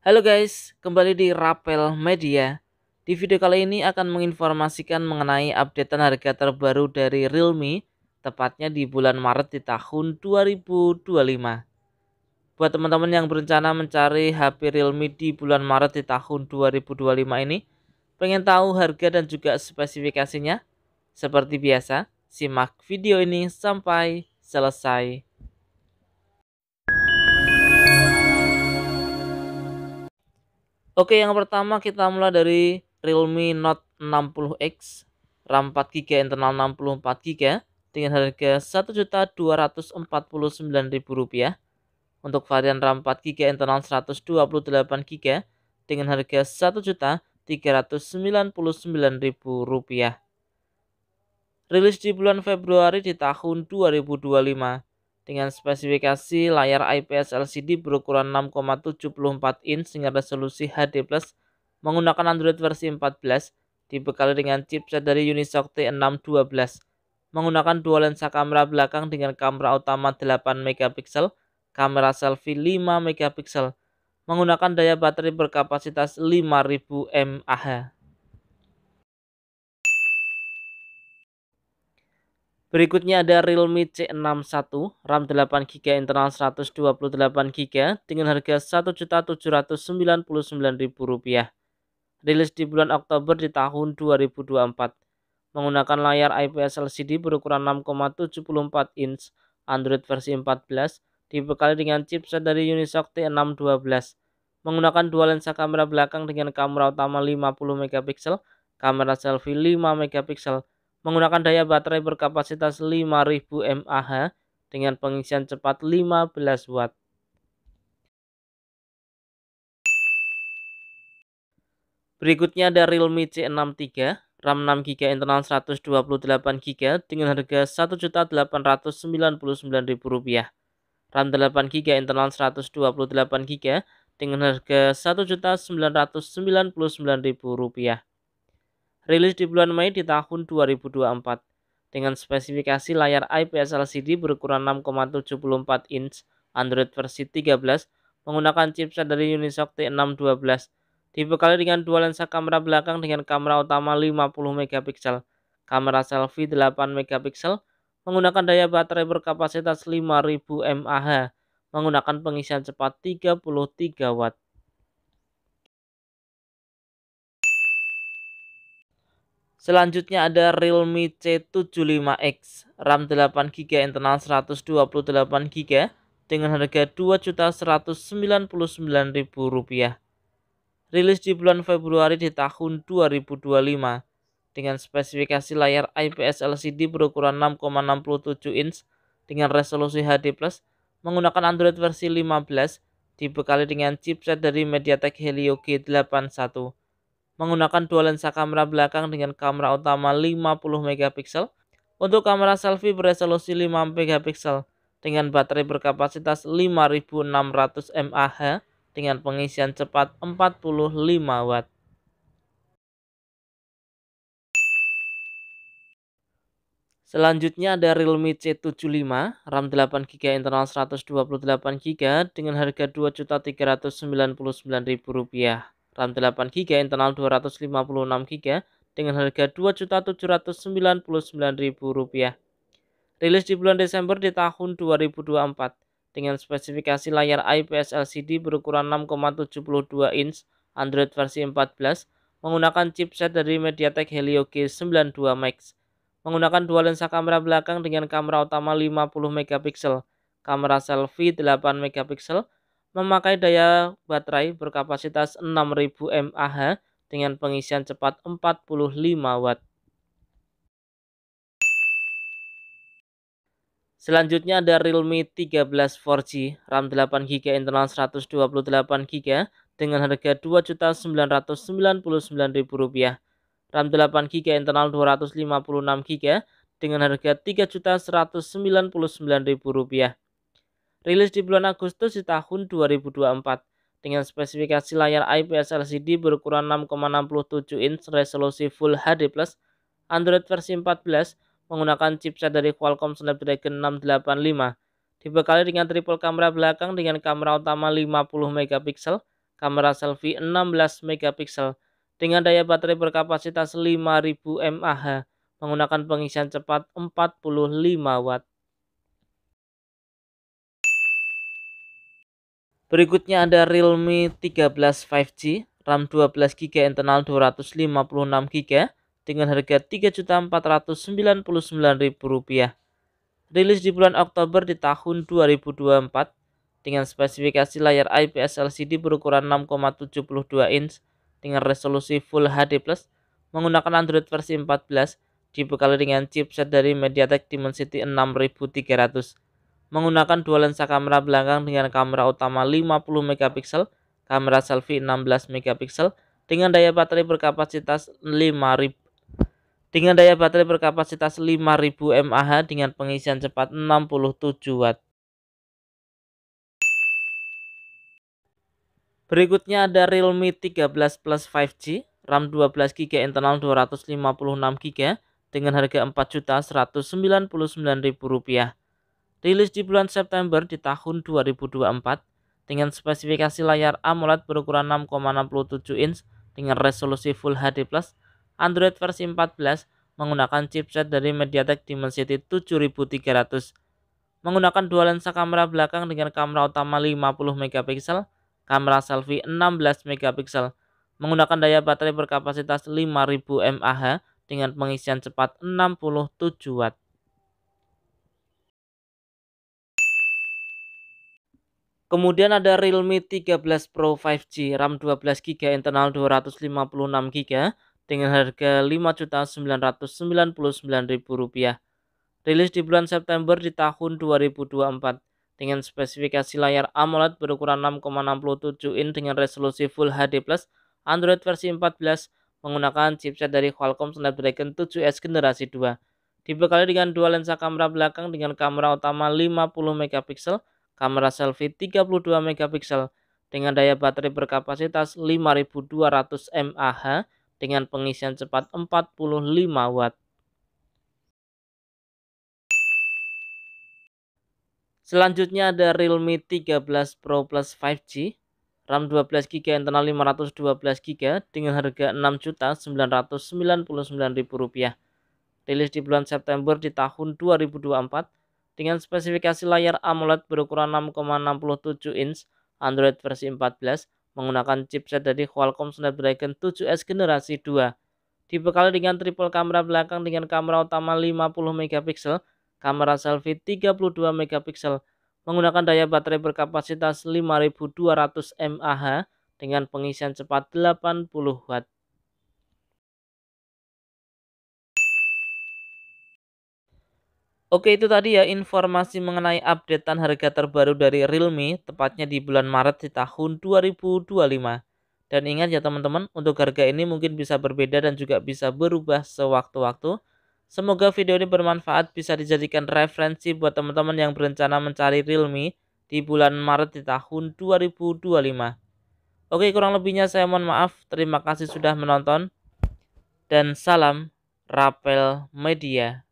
Halo guys, kembali di Rapel Media. Di video kali ini akan menginformasikan mengenai updatean harga terbaru dari Realme, tepatnya di bulan Maret di tahun 2025. Buat teman-teman yang berencana mencari HP Realme di bulan Maret di tahun 2025 ini, pengen tahu harga dan juga spesifikasinya? Seperti biasa, simak video ini sampai selesai. Oke, yang pertama kita mulai dari Realme Note 60X, RAM 4 GB, internal 64 GB dengan harga Rp1.249.000. Untuk varian RAM 4 GB, internal 128 GB dengan harga Rp1.399.000. Rilis di bulan Februari di tahun 2025 dengan spesifikasi layar IPS LCD berukuran 6,74 inch dengan resolusi HD+, menggunakan Android versi 14, dibekali dengan chipset dari Unisoc T612, menggunakan dua lensa kamera belakang dengan kamera utama 8 megapiksel, kamera selfie 5 megapiksel, menggunakan daya baterai berkapasitas 5000 mAh. Berikutnya ada Realme C61, RAM 8 GB, internal 128 GB dengan harga Rp1.799.000. Rilis di bulan Oktober di tahun 2024. Menggunakan layar IPS LCD berukuran 6,74 inch, Android versi 14, dibekali dengan chipset dari Unisoc T612. Menggunakan dua lensa kamera belakang dengan kamera utama 50 megapiksel, kamera selfie 5 megapiksel, menggunakan daya baterai berkapasitas 5000 mAh dengan pengisian cepat 15 watt. Berikutnya ada Realme C63, RAM 6 GB, internal 128 GB dengan harga Rp1.899.000. RAM 8 GB, internal 128 GB dengan harga Rp1.999.000. Rilis di bulan Mei di tahun 2024 dengan spesifikasi layar IPS LCD berukuran 6,74 inch, Android versi 13, menggunakan chipset dari Unisoc T612, dibekali dengan dua lensa kamera belakang dengan kamera utama 50 megapiksel, kamera selfie 8 megapiksel, menggunakan daya baterai berkapasitas 5000 mAh, menggunakan pengisian cepat 33 watt. Selanjutnya ada Realme C75X, RAM 8 GB, internal 128 GB dengan harga Rp2.199.000. Rilis di bulan Februari di tahun 2025 dengan spesifikasi layar IPS LCD berukuran 6,67 inch dengan resolusi HD+, menggunakan Android versi 15, dibekali dengan chipset dari MediaTek Helio G81, menggunakan dua lensa kamera belakang dengan kamera utama 50 megapiksel. Untuk kamera selfie beresolusi 5 megapiksel dengan baterai berkapasitas 5600 mAh dengan pengisian cepat 45 watt. Selanjutnya ada Realme C75, RAM 8 GB, internal 128 GB dengan harga Rp2.399.000. RAM 8 GB, internal 256 GB dengan harga Rp2.799.000. Rilis di bulan Desember di tahun 2024 dengan spesifikasi layar IPS LCD berukuran 6,72 inch, Android versi 14, menggunakan chipset dari MediaTek Helio G92 Max, menggunakan dua lensa kamera belakang dengan kamera utama 50 megapiksel, kamera selfie 8 megapiksel, memakai daya baterai berkapasitas 6000 mAh dengan pengisian cepat 45 watt. Selanjutnya ada Realme 13 4G, RAM 8 GB, internal 128 GB dengan harga Rp2.999.000. RAM 8 GB, internal 256 GB dengan harga Rp3.199.000. Rilis di bulan Agustus di tahun 2024 dengan spesifikasi layar IPS LCD berukuran 6,67 inch, resolusi Full HD+, Android versi 14, menggunakan chipset dari Qualcomm Snapdragon 685, dibekali dengan triple kamera belakang dengan kamera utama 50 megapiksel, kamera selfie 16 megapiksel dengan daya baterai berkapasitas 5000 mAh menggunakan pengisian cepat 45 watt. Berikutnya ada Realme 13 5G, RAM 12GB, internal 256GB dengan harga Rp3.499.000. Rilis di bulan Oktober di tahun 2024 dengan spesifikasi layar IPS LCD berukuran 6,72 inch dengan resolusi Full HD+, menggunakan Android versi 14, dibekali dengan chipset dari MediaTek Dimensity 6300. Menggunakan dua lensa kamera belakang dengan kamera utama 50 megapiksel, kamera selfie 16 megapiksel dengan daya baterai berkapasitas 5000 mAh dengan pengisian cepat 67 watt. Berikutnya ada Realme 13 Plus 5G, RAM 12GB, internal 256GB dengan harga Rp4.199.000. Rilis di bulan September di tahun 2024 dengan spesifikasi layar AMOLED berukuran 6,67 inch dengan resolusi Full HD+, Android versi 14 menggunakan chipset dari MediaTek Dimensity 7300. Menggunakan dua lensa kamera belakang dengan kamera utama 50 megapiksel, kamera selfie 16 megapiksel, menggunakan daya baterai berkapasitas 5000 mAh dengan pengisian cepat 67 watt. Kemudian ada Realme 13 Pro 5G, RAM 12GB, internal 256GB dengan harga Rp5.999.000. Rilis di bulan September di tahun 2024 dengan spesifikasi layar AMOLED berukuran 6,67 inch dengan resolusi Full HD+, Android versi 14 menggunakan chipset dari Qualcomm Snapdragon 7S generasi 2. Dibekali dengan dua lensa kamera belakang dengan kamera utama 50 megapiksel, kamera selfie 32 megapiksel dengan daya baterai berkapasitas 5200 mAh dengan pengisian cepat 45 watt. Selanjutnya ada Realme 13 Pro Plus 5G, RAM 12GB, internal 512GB dengan harga Rp6.999.000. Rilis di bulan September di tahun 2024 dengan spesifikasi layar AMOLED berukuran 6,67 inch, Android versi 14 menggunakan chipset dari Qualcomm Snapdragon 7S generasi 2. Dibekali dengan triple kamera belakang dengan kamera utama 50 megapiksel, kamera selfie 32 megapiksel, menggunakan daya baterai berkapasitas 5200 mAh dengan pengisian cepat 80 watt. Oke, itu tadi ya informasi mengenai updatean harga terbaru dari Realme tepatnya di bulan Maret di tahun 2025. Dan ingat ya teman-teman, untuk harga ini mungkin bisa berbeda dan juga bisa berubah sewaktu-waktu. Semoga video ini bermanfaat, bisa dijadikan referensi buat teman-teman yang berencana mencari Realme di bulan Maret di tahun 2025. Oke, kurang lebihnya saya mohon maaf. Terima kasih sudah menonton dan salam Rapel Media.